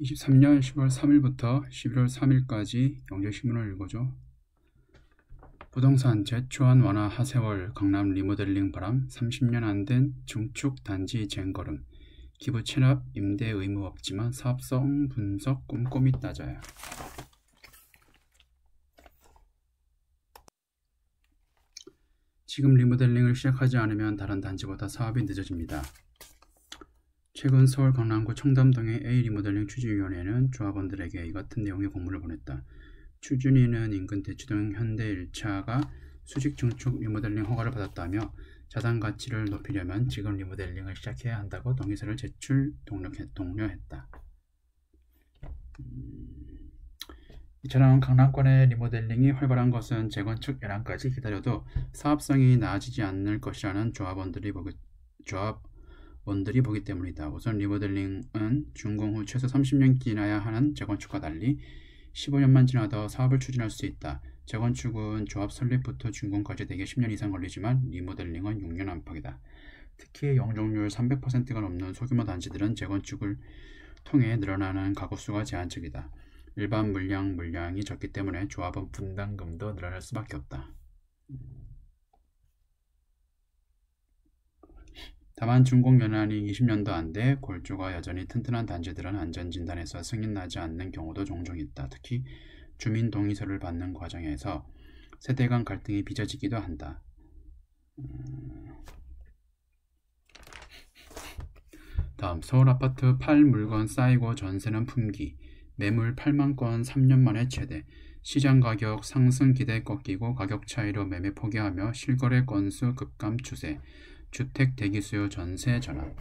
23년 10월 3일부터 11월 3일까지 경제신문을 읽어줘. 부동산 제초안 완화 하세월 강남 리모델링 바람 30년 안 된 증축 단지 쟁걸음 기부 체납 임대 의무 없지만 사업성 분석 꼼꼼히 따져야. 지금 리모델링을 시작하지 않으면 다른 단지보다 사업이 늦어집니다. 최근 서울 강남구 청담동의 A 리모델링 추진위원회는 조합원들에게 이 같은 내용의 공문을 보냈다. 추진위는 인근 대치동 현대 1차가 수직 증축 리모델링 허가를 받았다며 자산 가치를 높이려면 지금 리모델링을 시작해야 한다고 동의서를 제출 독려했다. 이처럼 강남권의 리모델링이 활발한 것은 재건축 예란까지 기다려도 사업성이 나아지지 않을 것이라는 조합원들이 보기 때문이다. 우선 리모델링은 준공 후 최소 30년 지나야 하는 재건축과 달리 15년만 지나도 사업을 추진할 수 있다. 재건축은 조합 설립부터 준공까지 대개 10년 이상 걸리지만 리모델링은 6년 안팎이다. 특히 용적률 300%가 넘는 소규모 단지들은 재건축을 통해 늘어나는 가구수가 제한적이다. 일반 물량이 적기 때문에 조합원 분담금도 늘어날 수밖에 없다. 다만 준공 연한이 20년도 안 돼 골조가 여전히 튼튼한 단지들은 안전진단에서 승인나지 않는 경우도 종종 있다. 특히 주민 동의서를 받는 과정에서 세대 간 갈등이 빚어지기도 한다. 다음 서울 아파트 팔 물건 쌓이고 전세는 품귀. 매물 8만 건 3년 만에 최대. 시장 가격 상승 기대 꺾이고 가격 차이로 매매 포기하며 실거래 건수 급감 추세. 주택 대기 수요 전세 전환.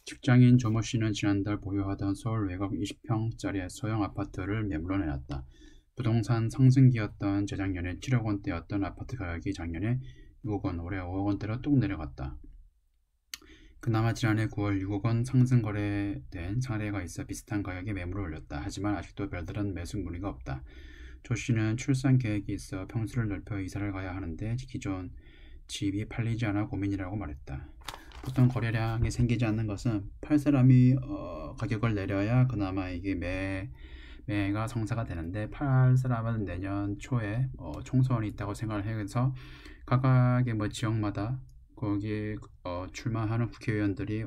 직장인 조모 씨는 지난달 보유하던 서울 외곽 20평짜리 소형 아파트를 매물로 내놨다. 부동산 상승기였던 재작년에 7억 원대였던 아파트 가격이 작년에 6억 원, 올해 5억 원대로 뚝 내려갔다. 그나마 지난해 9월 6억 원 상승 거래된 사례가 있어 비슷한 가격에 매물을 올렸다. 하지만 아직도 별다른 매수 문의가 없다. 조 씨는 출산 계획이 있어 평수를 넓혀 이사를 가야 하는데 기존 집이 팔리지 않아 고민이라고 말했다. 보통 거래량이 생기지 않는 것은 팔 사람이 가격을 내려야 그나마 이게 매가 성사가 되는데 팔 사람은 내년 초에 총선이 있다고 생각을 해서 각각의 지역마다 거기에 출마하는 국회의원들이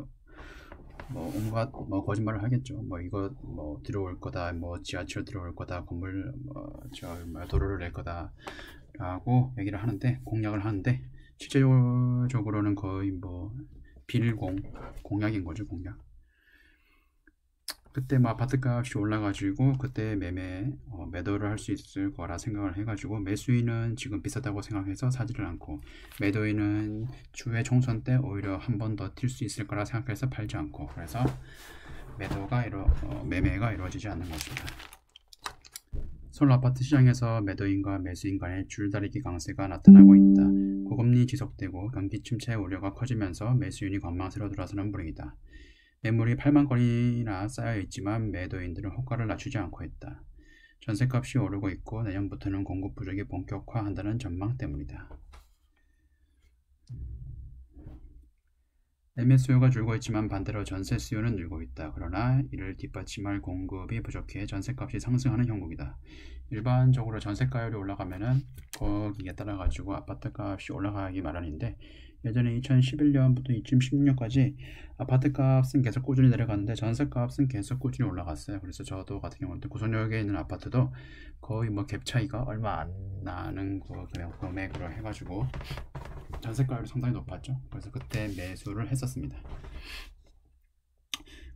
온갖 거짓말을 하겠죠. 이거 들어올 거다, 지하철 들어올 거다, 건물 도로를 낼 거다라고 얘기를 하는데 공약을 하는데 실제적으로는 거의 공약인 거죠, 공약. 그때 아파트값이 올라가지고 그때 매도를 할 수 있을 거라 생각을 해가지고 매수인은 지금 비싸다고 생각해서 사지를 않고 매도인은 추후에 총선 때 오히려 한 번 더 튈 수 있을 거라 생각해서 팔지 않고 그래서 매매가 이루어지지 않는 것입니다. 서울 아파트 시장에서 매도인과 매수인 간의 줄다리기 강세가 나타나고 있다. 고금리 지속되고 경기 침체 우려가 커지면서 매수인이 관망세로 들어서는 분위기다. 매물이 8만 건이나 쌓여있지만 매도인들은 호가를 낮추지 않고 있다. 전셋값이 오르고 있고 내년부터는 공급 부족이 본격화한다는 전망 때문이다. 매매 수요가 줄고 있지만 반대로 전세 수요는 늘고 있다. 그러나 이를 뒷받침할 공급이 부족해 전셋값이 상승하는 형국이다. 일반적으로 전세가율이 올라가면은 거기에 따라 가지고 아파트값이 올라가기 마련인데 예전에 2011년부터 2016년까지 아파트값은 계속 꾸준히 내려갔는데 전세값은 계속 꾸준히 올라갔어요. 그래서 저도 같은 경우는 구성역에 있는 아파트도 거의 갭 차이가 얼마 안 나는 금액으로 해가지고 전세가율이 상당히 높았죠. 그래서 그때 매수를 했었습니다.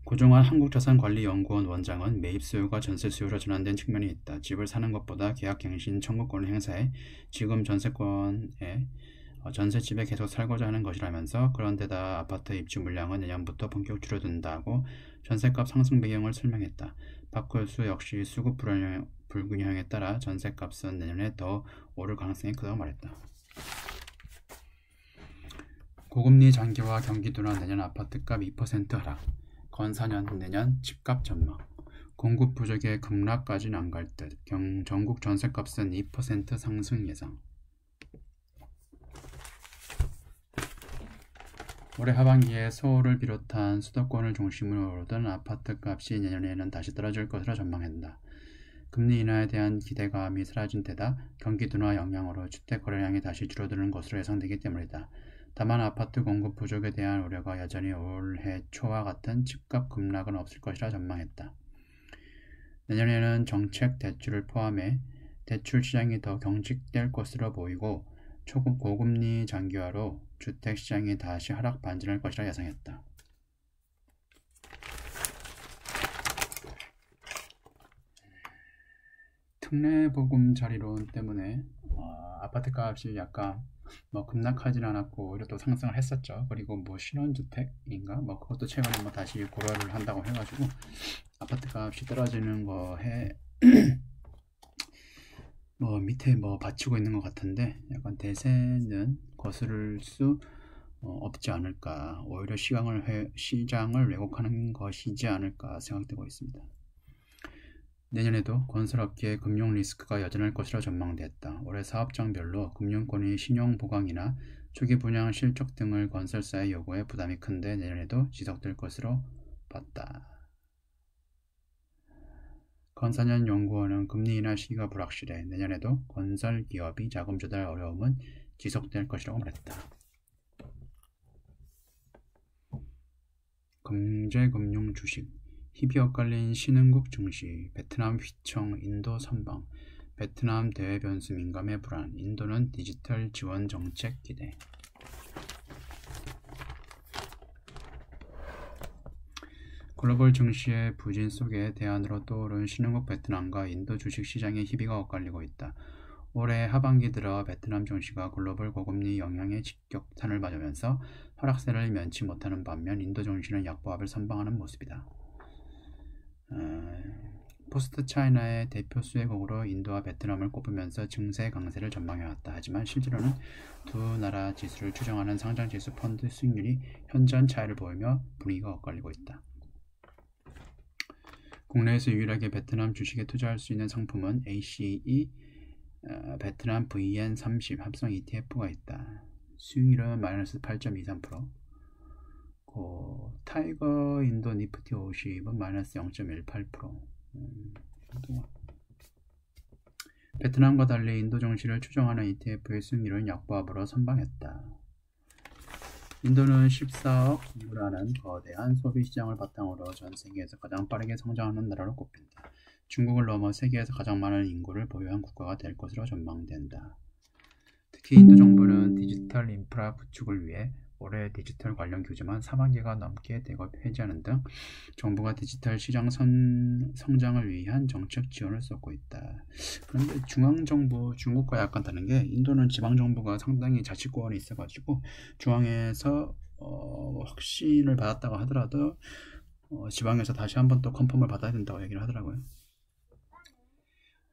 고종환 한국자산관리연구원 원장은 매입 수요가 전세 수요로 전환된 측면이 있다. 집을 사는 것보다 계약갱신 청구권을 행사해 지금 전세권에 전셋집에 계속 살고자 하는 것이라면서 그런데다 아파트 입주 물량은 내년부터 본격 줄어든다고 전셋값 상승 배경을 설명했다. 박 교수 역시 수급 불균형에 따라 전셋값은 내년에 더 오를 가능성이 크다고 말했다. 고금리 장기화 경기 둔화 내년 아파트값 2% 하락. 건사년 내년 집값 전망. 공급 부족의 급락까지는 안 갈 듯. 전국 전셋값은 2% 상승 예상. 올해 하반기에 서울을 비롯한 수도권을 중심으로 오르던 아파트 값이 내년에는 다시 떨어질 것으로 전망한다. 금리 인하에 대한 기대감이 사라진 데다 경기 둔화 영향으로 주택 거래량이 다시 줄어드는 것으로 예상되기 때문이다. 다만 아파트 공급 부족에 대한 우려가 여전히 올해 초와 같은 집값 급락은 없을 것이라 전망했다. 내년에는 정책 대출을 포함해 대출 시장이 더 경직될 것으로 보이고 고금리 장기화로 주택 시장이 다시 하락 반전할 것이라 예상했다. 특례보금자리론 때문에 아파트 값이 약간 급락하진 않았고 오히려 또 상승을 했었죠. 그리고 신혼주택인가 그것도 최근에 다시 고려를 한다고 해가지고 아파트 값이 떨어지는 거에 밑에 받치고 있는 것 같은데 약간 대세는 거스를 수 없지 않을까, 오히려 시장을 왜곡하는 것이지 않을까 생각되고 있습니다. 내년에도 건설업계의 금융 리스크가 여전할 것이라 전망됐다. 올해 사업장별로 금융권의 신용 보강이나 초기 분양 실적 등을 건설사의 요구에 부담이 큰데 내년에도 지속될 것으로 봤다. 건사년 연구원은 금리 인하 시기가 불확실해 내년에도 건설 기업이 자금 조달 어려움은 지속될 것이라고 말했다. 경제금융 주식 힙이 엇갈린 신흥국 증시, 베트남 휘청, 인도 선방, 베트남 대외 변수 민감의 불안, 인도는 디지털 지원 정책 기대. 글로벌 증시의 부진 속에 대안으로 떠오른 신흥국 베트남과 인도 주식시장의 희비가 엇갈리고 있다. 올해 하반기 들어 베트남 증시가 글로벌 고금리 영향에 직격탄을 맞으면서 하락세를 면치 못하는 반면 인도 증시는 약보합을 선방하는 모습이다. 포스트 차이나의 대표 수혜국으로 인도와 베트남을 꼽으면서 증세 강세를 전망해왔다. 하지만 실제로는 두 나라 지수를 추정하는 상장지수 펀드 수익률이 현저한 차이를 보이며 분위기가 엇갈리고 있다. 국내에서 유일하게 베트남 주식에 투자할 수 있는 상품은 ACE 베트남 VN30 합성 ETF가 있다. 수익률은 마이너스 8.23%, 타이거 인도 니프티 50은 마이너스 0.18%. 베트남과 달리 인도 증시를 추정하는 ETF의 수익률은 약보합으로 선방했다. 인도는 14억 인구라는 거대한 소비시장을 바탕으로 전 세계에서 가장 빠르게 성장하는 나라로 꼽힌다. 중국을 넘어 세계에서 가장 많은 인구를 보유한 국가가 될 것으로 전망된다. 특히 인도 정부는 디지털 인프라 구축을 위해 올해 디지털 관련 규제만 4만 개가 넘게 대거 폐지하는 등 정부가 디지털 시장 성장을 위한 정책 지원을 쏟고 있다. 그런데 중앙정부, 중국과 약간 다른 게 인도는 지방정부가 상당히 자치권이 있어가지고 중앙에서 확신을 받았다고 하더라도 지방에서 다시 한번 또 컨펌을 받아야 된다고 얘기를 하더라고요.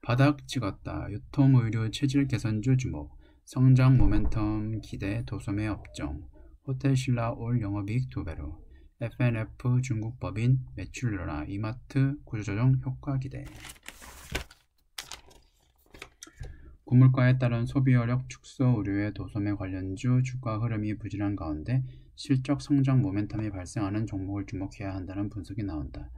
바닥 찍었다. 유통의류 체질 개선주 주목, 성장 모멘텀 기대 도소매 업종, 호텔신라 올 영업이익 2배로, FNF 중국 법인 매출 늘어나, 이마트 구조조정 효과 기대. 고물가에 따른 소비여력 축소 우려의 도소매 관련주 주가 흐름이 부진한 가운데 실적 성장 모멘텀이 발생하는 종목을 주목해야 한다는 분석이 나온다.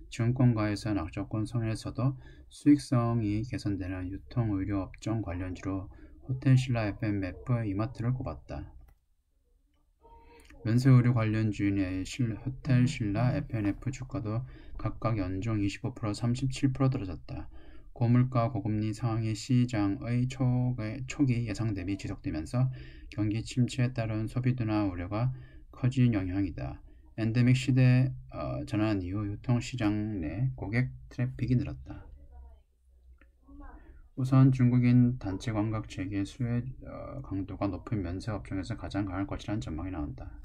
증권가에서는 악조건 선에서도 수익성이 개선되는 유통의료 업종 관련주로 호텔신라 FNF 이마트를 꼽았다. 면세의류 관련주인 호텔신라 FNF 주가도 각각 연중 25%, 37% 떨어졌다. 고물가 고금리 상황이 시장의 초기 예상 대비 지속되면서 경기 침체에 따른 소비 둔화 우려가 커진 영향이다. 엔데믹 시대 전환 이후 유통시장 내 고객 트래픽이 늘었다. 우선 중국인 단체 관광 재개 수혜 강도가 높은 면세 업종에서 가장 강할 것이라는 전망이 나온다.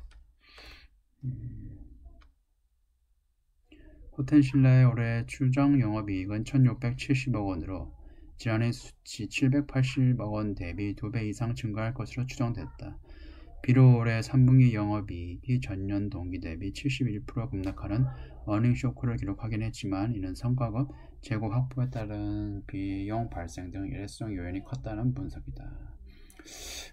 호텔신라의 올해 추정 영업이익은 1,670억 원으로 지난해 수치 780억 원 대비 2배 이상 증가할 것으로 추정됐다. 비록 올해 3분기 영업이익이 전년 동기 대비 71% 급락하는 어닝쇼크를 기록하긴 했지만 이는 성과급, 재고 확보에 따른 비용 발생 등 일회성 요인이 컸다는 분석이다.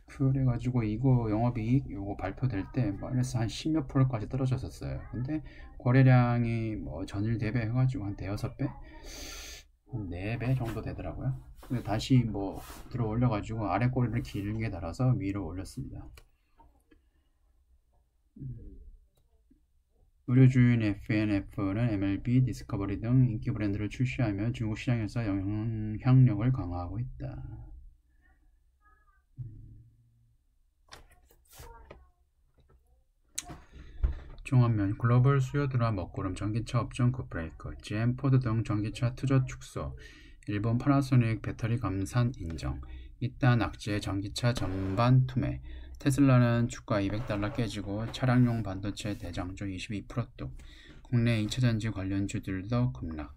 그래가지고 이거 영업이익 요거 발표될 때 마이너스 한 10몇 %까지 떨어졌었어요. 근데 거래량이 뭐 전일 대비 해가지고 한 대여섯 배, 한 4배 정도 되더라고요. 근데 다시 뭐 들어 올려가지고 아래 꼬리를 길게 달아서 위로 올렸습니다. 의료주인 FNF는 MLB, 디스커버리 등 인기 브랜드를 출시하며 중국 시장에서 영향력을 강화하고 있다. 종합면 글로벌 수요 둔화 먹구름 전기차 업종 굿브레이크 GM 포드 등 전기차 투자 축소 일본 파나소닉 배터리 감산 인정 이따 낙지의 전기차 전반 투매 테슬라는 주가 $200 깨지고 차량용 반도체 대장주 22%뚝 국내 2차전지 관련주들도 급락.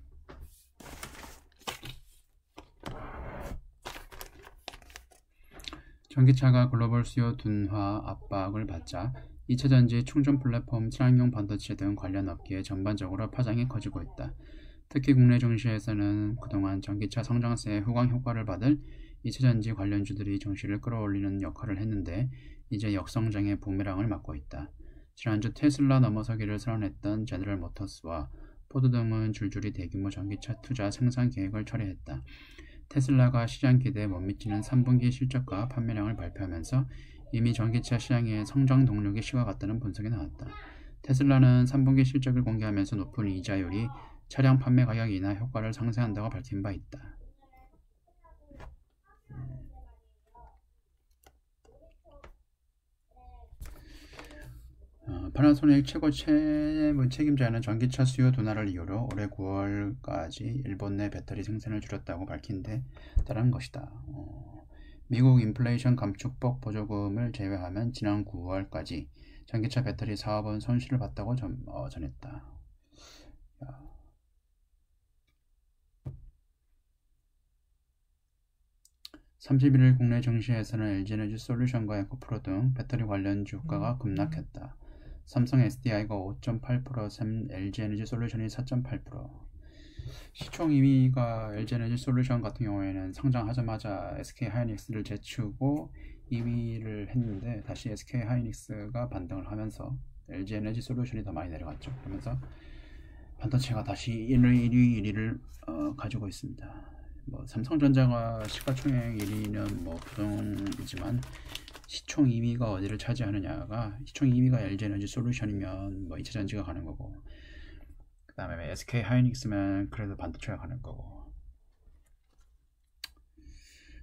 전기차가 글로벌 수요 둔화 압박을 받자 2차전지 충전 플랫폼, 차량용 반도체 등 관련 업계에 전반적으로 파장이 커지고 있다. 특히 국내 증시에서는 그동안 전기차 성장세의 후광 효과를 받을 2차전지 관련주들이 증시를 끌어올리는 역할을 했는데 이제 역성장의 부메랑을 맞고 있다. 지난주 테슬라 넘어서기를 선언했던 제너럴 모터스와 포드 등은 줄줄이 대규모 전기차 투자 생산 계획을 철회했다. 테슬라가 시장 기대에 못 미치는 3분기 실적과 판매량을 발표하면서 이미 전기차 시장의 성장 동력이 식어갔다는 분석이 나왔다. 테슬라는 3분기 실적을 공개하면서 높은 이자율이 차량 판매 가격 인하 효과를 상쇄한다고 밝힌 바 있다. 파나소닉 최고 채무 책임자는 전기차 수요 둔화를 이유로 올해 9월까지 일본 내 배터리 생산을 줄였다고 밝힌 데 따른 것이다. 미국 인플레이션 감축법 보조금을 제외하면 지난 9월까지 전기차 배터리 사업은 손실을 봤다고 전했다. 31일 국내 증시에서는 LG에너지 솔루션과 에코프로 등 배터리 관련 주가가 급락했다. 삼성 SDI가 5.8%, LG에너지 솔루션이 4.8%. 시총 2위가 LG에너지 솔루션 같은 경우에는 상장하자마자 SK하이닉스를 제치고 2위를 했는데 다시 SK하이닉스가 반등을 하면서 LG에너지 솔루션이 더 많이 내려갔죠. 그러면서 반도체가 다시 1위, 1위를 가지고 있습니다. 뭐 삼성전자가 시가총액 1위는 뭐 부동이지만 시총 2위가 어디를 차지하느냐가 시총 2위가 LG에너지 솔루션이면 뭐 2차전지가 가는 거고 그 다음에 SK하이닉스면 그래도 반도체가 가는 거고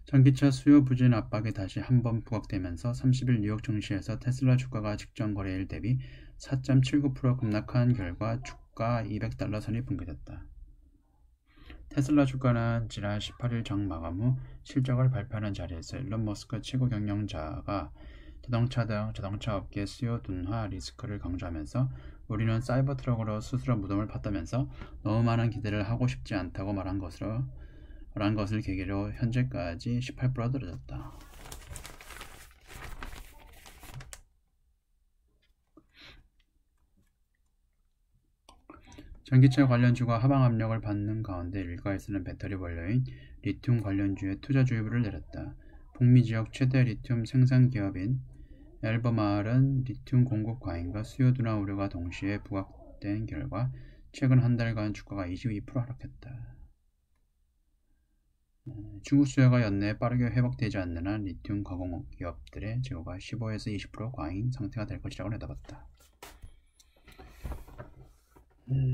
전기차 수요 부진 압박이 다시 한번 부각되면서 30일 뉴욕 증시에서 테슬라 주가가 직전 거래일 대비 4.79% 급락한 결과 주가 $200 선이 붕괴됐다. 테슬라 주가는 지난 18일 장 마감 후 실적을 발표하는 자리에서 일론 머스크 최고 경영자가 자동차 등 자동차 업계 수요 둔화 리스크를 강조하면서 우리는 사이버 트럭으로 스스로 무덤을 팠다면서 너무 많은 기대를 하고 싶지 않다고 말한 것을 계기로 현재까지 18% 떨어졌다. 전기차 관련주가 하방 압력을 받는 가운데 일가에서는 배터리 원료인 리튬 관련주에 투자 주의를 내렸다. 북미 지역 최대 리튬 생산 기업인 엘버마을은 리튬 공급 과잉과 수요 둔화 우려가 동시에 부각된 결과 최근 한 달간 주가가 22% 하락했다. 중국 수요가 연내에 빠르게 회복되지 않는 한 리튬 가공 기업들의 재고가 15에서 20% 과잉 상태가 될 것이라고 내다봤다.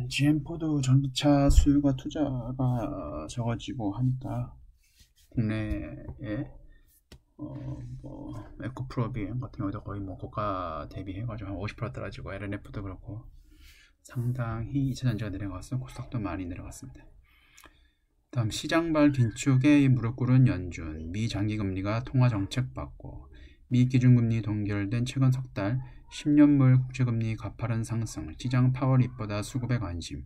GM포도 전기차 수요가 투자가 적어지고 하니까 국내에 에코프로 비행 같은 경우도 거의 뭐 고가 대비해가지고 한 50% 떨어지고 LNF도 그렇고 상당히 2차전지가 내려가서 코스닥도 많이 내려갔습니다. 다음 시장발 긴축에 무릎 꿇은 연준, 미 장기금리가 통화정책 받고 미 기준금리 동결된 최근 석 달 10년물 국채금리 가파른 상승, 시장 파월입보다 수급에 관심,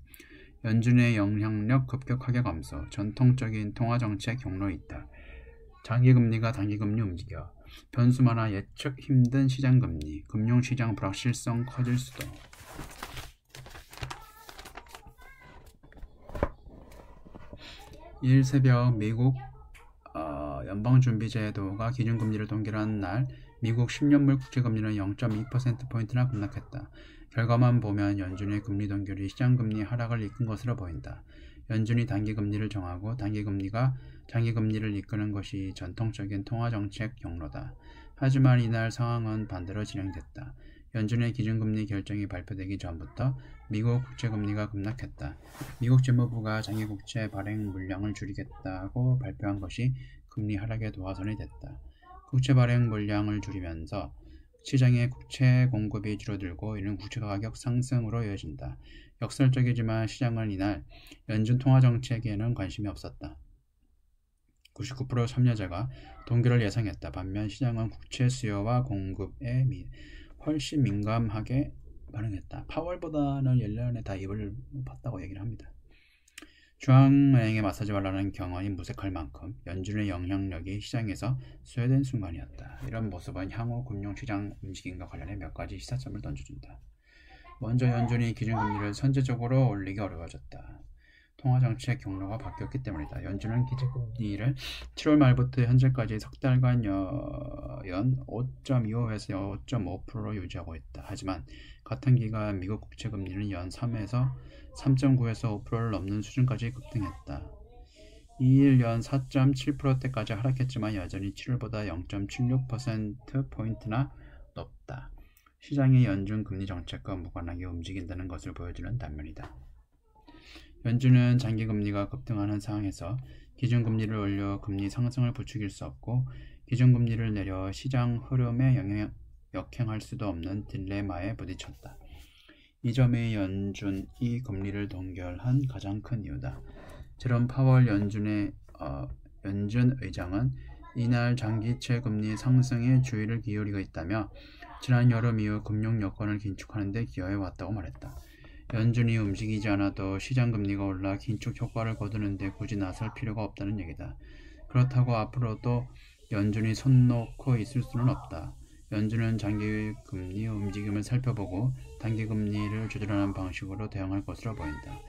연준의 영향력 급격하게 감소, 전통적인 통화정책 경로 있다. 장기금리가 단기금리 움직여 변수 많아 예측 힘든 시장금리, 금융시장 불확실성 커질 수도. 일 새벽 미국 연방준비제도가 기준금리를 동결한 날 미국 10년물 국채금리는 0.2%포인트나 급락했다. 결과만 보면 연준의 금리 동결이 시장금리 하락을 이끈 것으로 보인다. 연준이 단기금리를 정하고 단기금리가 장기금리를 이끄는 것이 전통적인 통화정책 경로다. 하지만 이날 상황은 반대로 진행됐다. 연준의 기준금리 결정이 발표되기 전부터 미국 국채금리가 급락했다. 미국 재무부가 장기국채 발행 물량을 줄이겠다고 발표한 것이 금리 하락의 도화선이 됐다. 국채 발행 물량을 줄이면서 시장의 국채 공급이 줄어들고 이는 국채 가격 상승으로 이어진다. 역설적이지만 시장은 이날 연준 통화정책에는 관심이 없었다. 99% 참여자가 동결을 예상했다. 반면 시장은 국채 수요와 공급에 훨씬 민감하게 반응했다. 파월보다는 옐런에 다 입을 봤다고 얘기를 합니다. 중앙은행에 맞서지 말라는 경언이 무색할 만큼 연준의 영향력이 시장에서 쇠된 순간이었다. 이런 모습은 향후 금융시장 움직임과 관련해 몇 가지 시사점을 던져준다. 먼저 연준이 기준금리를 선제적으로 올리기 어려워졌다. 통화정책 경로가 바뀌었기 때문이다. 연준은 기준금리를 7월 말부터 현재까지 석 달간 연 5.25에서 5.5%로 유지하고 있다. 하지만 같은 기간 미국 국채금리는 연 3에서 3.9에서 5%를 넘는 수준까지 급등했다. 2일 연 4.7%대까지 하락했지만 여전히 7월보다 0.76%포인트나 높다. 시장이 연준 금리 정책과 무관하게 움직인다는 것을 보여주는 단면이다. 연준은 장기금리가 급등하는 상황에서 기준금리를 올려 금리 상승을 부추길 수 없고 기준금리를 내려 시장 흐름에 역행할 수도 없는 딜레마에 부딪혔다. 이 점이 연준이 금리를 동결한 가장 큰 이유다. 제롬 파월 연준 의장은 이날 장기채 금리 상승에 주의를 기울이고 있다며 지난 여름 이후 금융 여건을 긴축하는 데 기여해 왔다고 말했다. 연준이 움직이지 않아도 시장금리가 올라 긴축 효과를 거두는 데 굳이 나설 필요가 없다는 얘기다. 그렇다고 앞으로도 연준이 손 놓고 있을 수는 없다. 연준은 장기금리 움직임을 살펴보고 단기금리를 조절하는 방식으로 대응할 것으로 보인다.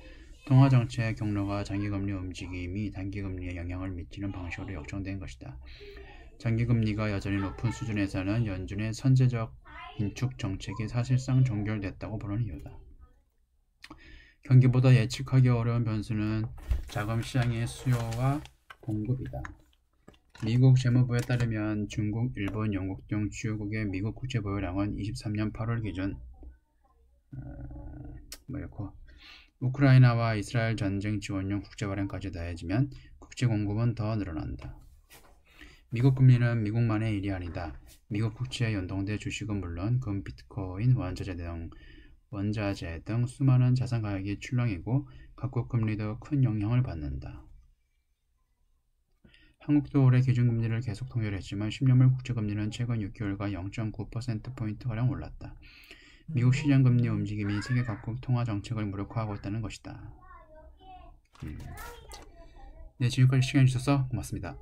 통화정책 경로가 장기금리 움직임이 단기금리에 영향을 미치는 방식으로 역정된 것이다. 장기금리가 여전히 높은 수준에서는 연준의 선제적 긴축 정책이 사실상 종결됐다고 보는 이유다. 경기보다 예측하기 어려운 변수는 자금 시장의 수요와 공급이다. 미국 재무부에 따르면 중국, 일본, 영국 등 주요국의 미국 국채 보유량은 23년 8월 기준 우크라이나와 이스라엘 전쟁 지원용 국채 발행까지 더해지면 국채 공급은 더 늘어난다. 미국 금리는 미국만의 일이 아니다. 미국 국채에 연동된 주식은 물론 금, 비트코인, 원자재 등 수많은 자산 가격이 출렁이고 각국 금리도 큰 영향을 받는다. 한국도 올해 기준금리를 계속 동결했지만 10년물 국채금리는 최근 6개월간 0.9%포인트가량 올랐다. 미국 시장금리 움직임이 세계 각국 통화정책을 무력화하고 있다는 것이다. 네, 지금까지 시간 주셔서 고맙습니다.